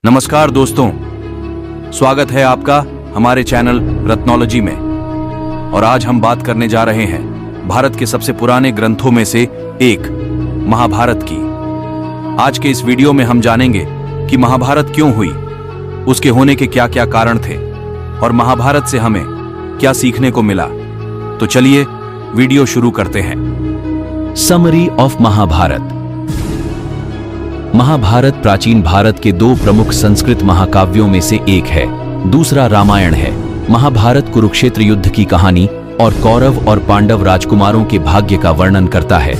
नमस्कार दोस्तों, स्वागत है आपका हमारे चैनल रत्नोलॉजी में। और आज हम बात करने जा रहे हैं भारत के सबसे पुराने ग्रंथों में से एक महाभारत की। आज के इस वीडियो में हम जानेंगे कि महाभारत क्यों हुई, उसके होने के क्या क्या कारण थे और महाभारत से हमें क्या सीखने को मिला। तो चलिए वीडियो शुरू करते हैं। Summary of Mahabharat. महाभारत प्राचीन भारत के दो प्रमुख संस्कृत महाकाव्यों में से एक है, दूसरा रामायण है। महाभारत कुरुक्षेत्र युद्ध की कहानी और कौरव और पांडव राजकुमारों के भाग्य का वर्णन करता है।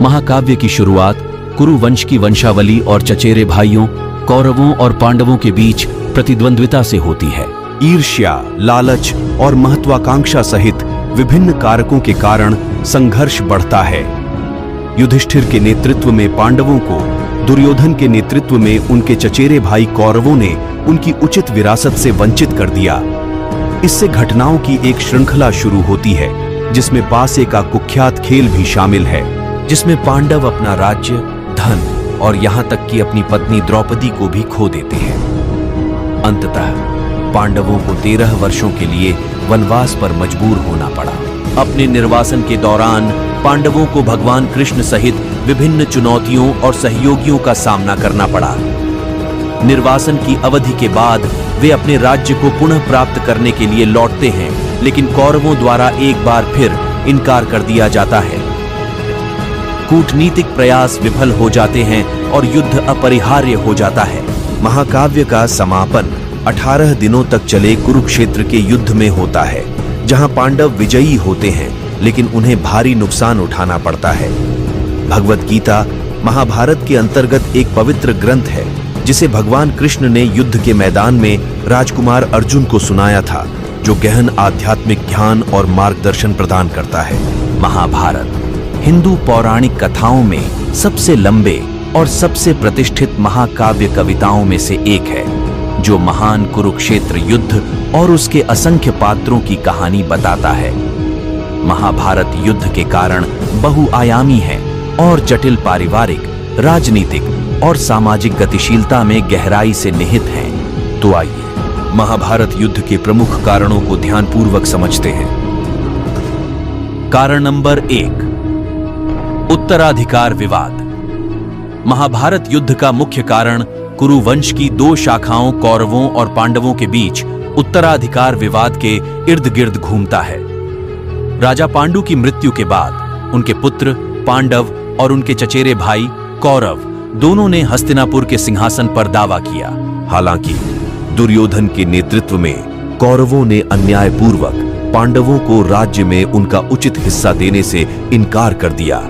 महाकाव्य की शुरुआत कुरु वंश की वंशावली और चचेरे भाइयों कौरवों और पांडवों के बीच प्रतिद्वंद्विता से होती है। ईर्ष्या, लालच और महत्वाकांक्षा सहित विभिन्न कारकों के कारण संघर्ष बढ़ता है। युधिष्ठिर के नेतृत्व में पांडवों को, दुर्योधन के नेतृत्व में उनके चचेरे भाई कौरवों ने उनकी उचित विरासत से वंचित कर दिया। इससे घटनाओं की एक श्रृंखला शुरू होती है, जिसमें पासे का कुख्यात खेल भी शामिल है, जिसमें पांडव अपना राज्य, धन और यहां तक कि अपनी पत्नी द्रौपदी को भी खो देते हैं। अंततः पांडवों को 13 वर्षों के लिए वनवास पर मजबूर होना पड़ा। अपने निर्वासन के दौरान पांडवों को भगवान कृष्ण सहित विभिन्न चुनौतियों और सहयोगियों का सामना करना पड़ा। निर्वासन की अवधि के बाद वे अपने राज्य को पुनः प्राप्त करने के लिए लौटते हैं, लेकिन कौरवों द्वारा एक बार फिर इनकार कर दिया जाता है। कूटनीतिक प्रयास विफल हो जाते हैं और युद्ध अपरिहार्य हो जाता है। महाकाव्य का समापन 18 दिनों तक चले कुरुक्षेत्र के युद्ध में होता है, जहां पांडव विजयी होते हैं, लेकिन उन्हें भारी नुकसान उठाना पड़ता है। भगवत गीता महाभारत के अंतर्गत एक पवित्र ग्रंथ है, जिसे भगवान कृष्ण ने युद्ध के मैदान में राजकुमार अर्जुन को सुनाया था, जो गहन आध्यात्मिक ज्ञान और मार्गदर्शन प्रदान करता है। महाभारत हिंदू पौराणिक कथाओं में सबसे लंबे और सबसे प्रतिष्ठित महाकाव्य कविताओं में से एक है, जो महान कुरुक्षेत्र युद्ध और उसके असंख्य पात्रों की कहानी बताता है। महाभारत युद्ध के कारण बहुआयामी है और जटिल पारिवारिक, राजनीतिक और सामाजिक गतिशीलता में गहराई से निहित है। तो आइए महाभारत युद्ध के प्रमुख कारणों को ध्यानपूर्वक समझते हैं। कारण नंबर 1, उत्तराधिकार विवाद। महाभारत युद्ध का मुख्य कारण कुरु वंश की दो शाखाओं कौरवों और पांडवों के बीच उत्तराधिकार विवाद के इर्द गिर्द घूमता है। राजा पांडु की मृत्यु के बाद उनके पुत्र पांडव और उनके चचेरे भाई कौरव दोनों ने हस्तिनापुर के सिंहासन पर दावा किया। हालांकि दुर्योधन के नेतृत्व में कौरवों ने अन्यायपूर्वक पांडवों को राज्य में उनका उचित हिस्सा देने से इनकार कर दिया,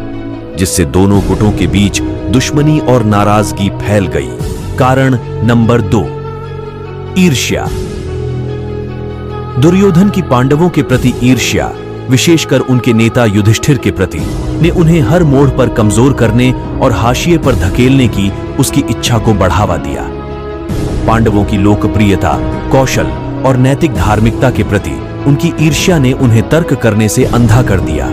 जिससे दोनों गुटों के बीच दुश्मनी और नाराजगी फैल गई। कारण नंबर 2, ईर्ष्या। दुर्योधन की पांडवों के प्रति ईर्ष्या, विशेषकर उनके नेता युधिष्ठिर के प्रति, ने उन्हें हर मोड़ पर कमजोर करने और हाशिए पर धकेलने की उसकी इच्छा को बढ़ावा दिया। पांडवों की लोकप्रियता, कौशल और नैतिक धार्मिकता के प्रति उनकी ईर्ष्या ने उन्हें तर्क करने से अंधा कर दिया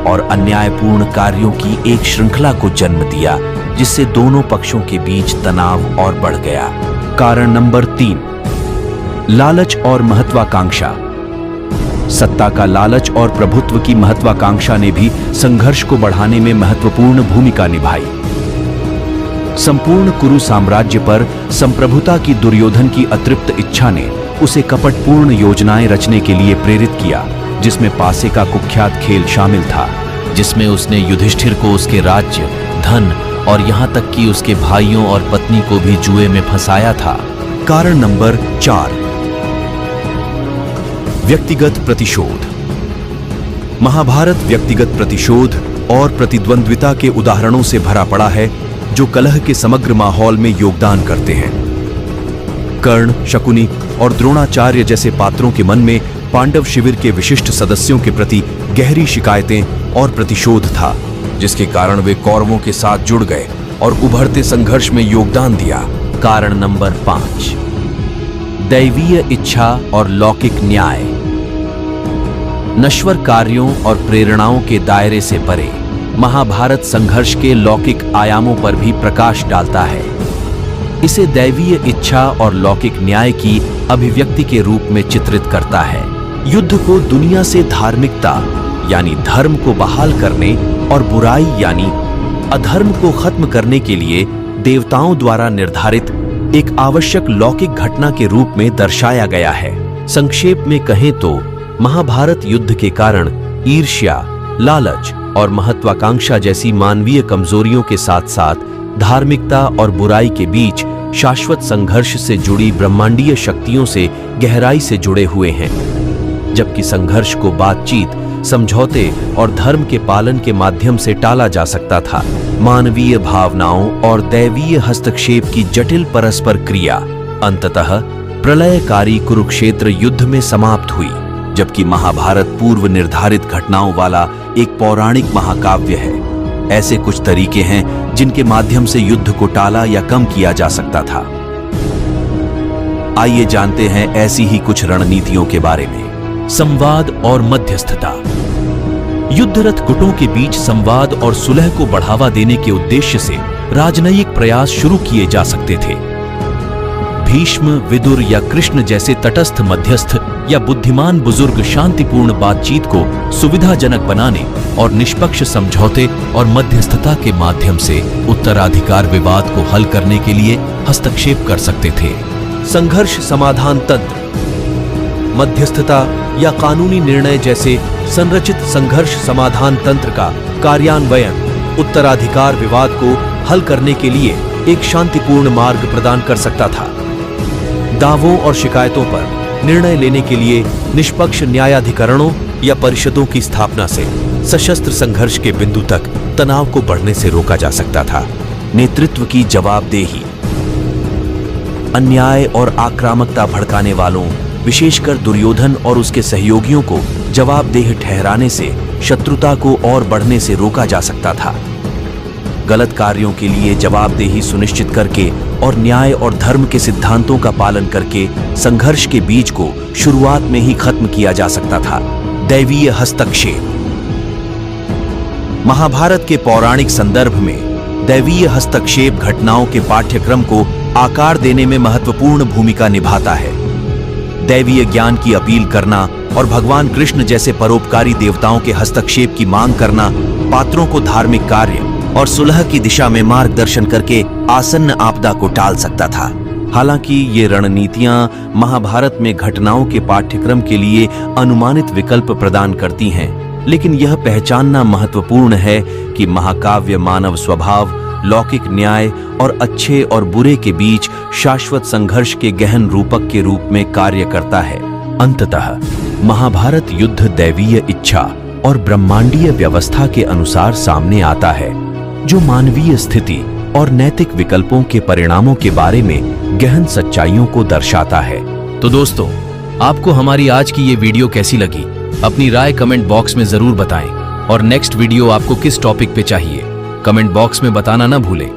और अन्यायपूर्ण कार्यों की एक श्रृंखला को जन्म दिया, जिससे दोनों पक्षों के बीच तनाव और बढ़ गया। कारण नंबर 3, लालच और महत्वाकांक्षा। सत्ता का लालच और प्रभुत्व की महत्वाकांक्षा ने भी संघर्ष को बढ़ाने में महत्वपूर्ण भूमिका निभाई। संपूर्ण कुरु साम्राज्य पर संप्रभुता की दुर्योधन की अतृप्त इच्छा ने उसे कपटपूर्ण योजनाएं रचने के लिए प्रेरित किया, जिसमें पासे का कुख्यात खेल शामिल था, जिसमें उसने युधिष्ठिर को उसके राज्य, धन और यहां तक कि उसके भाइयों और पत्नी को भी जुए में फंसाया था। कारण नंबर 4, व्यक्तिगत प्रतिशोध। महाभारत व्यक्तिगत प्रतिशोध और प्रतिद्वंद्विता के उदाहरणों से भरा पड़ा है, जो कलह के समग्र माहौल में योगदान करते हैं। कर्ण, शकुनी और द्रोणाचार्य जैसे पात्रों के मन में पांडव शिविर के विशिष्ट सदस्यों के प्रति गहरी शिकायतें और प्रतिशोध था, जिसके कारण वे कौरवों के साथ जुड़ गए और उभरते संघर्ष में योगदान दिया। कारण नंबर 5, दैवीय इच्छा और लौकिक न्याय। नश्वर कार्यों और प्रेरणाओं के दायरे से परे महाभारत संघर्ष के लौकिक आयामों पर भी प्रकाश डालता है। इसे दैवीय इच्छा और लौकिक न्याय की अभिव्यक्ति के रूप में चित्रित करता है। युद्ध को दुनिया से धार्मिकता यानी धर्म को बहाल करने और बुराई यानी अधर्म को खत्म करने के लिए देवताओं द्वारा निर्धारित एक आवश्यक लौकिक घटना के रूप में दर्शाया गया है। संक्षेप में कहें तो महाभारत युद्ध के कारण ईर्ष्या, लालच और महत्वाकांक्षा जैसी मानवीय कमजोरियों के साथ साथ धार्मिकता और बुराई के बीच शाश्वत संघर्ष से जुड़ी ब्रह्मांडीय शक्तियों से गहराई से जुड़े हुए हैं। जबकि संघर्ष को बातचीत, समझौते और धर्म के पालन के माध्यम से टाला जा सकता था, मानवीय भावनाओं और दैवीय हस्तक्षेप की जटिल परस्पर क्रिया अंततः प्रलयकारी कुरुक्षेत्र युद्ध में समाप्त हुई। जबकि महाभारत पूर्व निर्धारित घटनाओं वाला एक पौराणिक महाकाव्य है। ऐसे कुछ तरीके हैं जिनके माध्यम से युद्ध को टाला या कम किया जा सकता था। आइए जानते हैं ऐसी ही कुछ रणनीतियों के बारे में। संवाद और मध्यस्थता। युद्धरत गुटों के बीच संवाद और सुलह को बढ़ावा देने के उद्देश्य से राजनयिक प्रयास शुरू किए जा सकते थे। भीष्म, विदुर या कृष्ण जैसे तटस्थ मध्यस्थ या बुद्धिमान बुजुर्ग शांतिपूर्ण बातचीत को सुविधाजनक बनाने और निष्पक्ष समझौते और मध्यस्थता के माध्यम से उत्तराधिकार विवाद को हल करने के लिए हस्तक्षेप कर सकते थे। संघर्ष समाधान तंत्र, मध्यस्थता या कानूनी निर्णय जैसे संरचित संघर्ष समाधान तंत्र का कार्यान्वयन उत्तराधिकार विवाद को हल करने के लिए एक शांतिपूर्ण मार्ग प्रदान कर सकता था। दावों और शिकायतों पर निर्णय लेने के लिए निष्पक्ष न्यायाधिकरणों या परिषदों की स्थापना से सशस्त्र संघर्ष के बिंदु तक तनाव को बढ़ने से रोका जा सकता था। नेतृत्व की जवाबदेही, अन्याय और आक्रामकता भड़काने वालों, विशेषकर दुर्योधन और उसके सहयोगियों को जवाबदेह ठहराने से शत्रुता को और बढ़ने से रोका जा सकता था। गलत कार्यों के लिए जवाबदेही सुनिश्चित करके और न्याय और धर्म के सिद्धांतों का पालन करके संघर्ष के बीज को शुरुआत में ही खत्म किया जा सकता था। दैवीय हस्तक्षेप। महाभारत के पौराणिक संदर्भ में दैवीय हस्तक्षेप घटनाओं के पाठ्यक्रम को आकार देने में महत्वपूर्ण भूमिका निभाता है। दैवीय ज्ञान की अपील करना और भगवान कृष्ण जैसे परोपकारी देवताओं के हस्तक्षेप की मांग करना पात्रों को धार्मिक कार्य और सुलह की दिशा में मार्गदर्शन करके आसन्न आपदा को टाल सकता था। हालांकि ये रणनीतियां महाभारत में घटनाओं के पाठ्यक्रम के लिए अनुमानित विकल्प प्रदान करती हैं, लेकिन यह पहचानना महत्वपूर्ण है कि महाकाव्य मानव स्वभाव, लौकिक न्याय और अच्छे और बुरे के बीच शाश्वत संघर्ष के गहन रूपक के रूप में कार्य करता है। अंततः महाभारत युद्ध दैवीय इच्छा और ब्रह्मांडीय व्यवस्था के अनुसार सामने आता है, जो मानवीय स्थिति और नैतिक विकल्पों के परिणामों के बारे में गहन सच्चाइयों को दर्शाता है। तो दोस्तों, आपको हमारी आज की ये वीडियो कैसी लगी? अपनी राय कमेंट बॉक्स में जरूर बताएं और नेक्स्ट वीडियो आपको किस टॉपिक पे चाहिए कमेंट बॉक्स में बताना ना भूलें।